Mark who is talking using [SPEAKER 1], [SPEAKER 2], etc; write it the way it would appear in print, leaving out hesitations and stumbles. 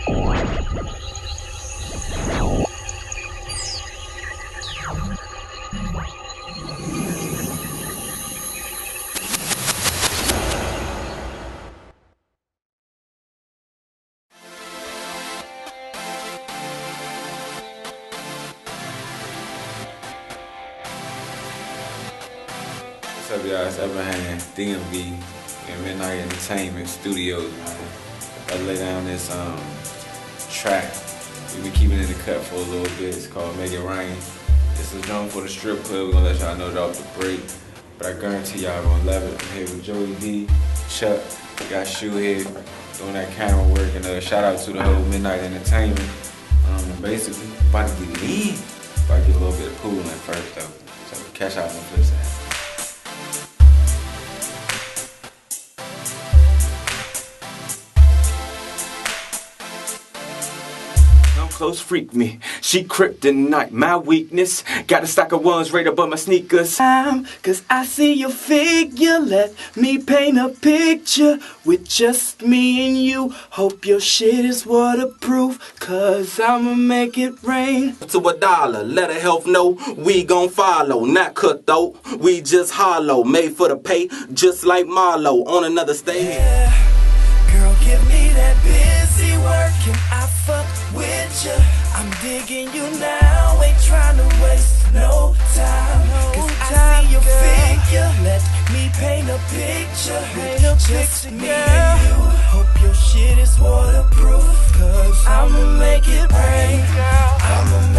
[SPEAKER 1] What's up, y'all? It's Abraham, DMV, and Midnight Entertainment Studios, man. I lay down this track. We've been keeping it in the cut for a little bit. It's called Make It Rain. This is known for the strip club. We're gonna let y'all know it off the break. But I guarantee y'all gonna love it. I'm here with Joey D, Chuck, we got Shu here, doing that camera work, and shout out to the whole Midnight Entertainment. Basically, about to get it in. About to get a little bit of pool in first though. So catch y'all on the flip side.
[SPEAKER 2] Close freak me, she kryptonite, my weakness. Got a stack of ones right above my sneakers. Cause I see your figure, let me paint a picture with just me and you. Hope your shit is waterproof, cause I'ma make it rain. To $1, let her health know we gon' follow. Not cutthroat, we just hollow. Made for the pay, just like Marlo on another stage.
[SPEAKER 3] Yeah, girl, give me that busy work and I fuck with you. I'm digging you now, ain't trying to waste no time. Cause I see your figure, let me paint a picture. Just me and you. Hope your shit is waterproof, cause I'ma make it rain. I'ma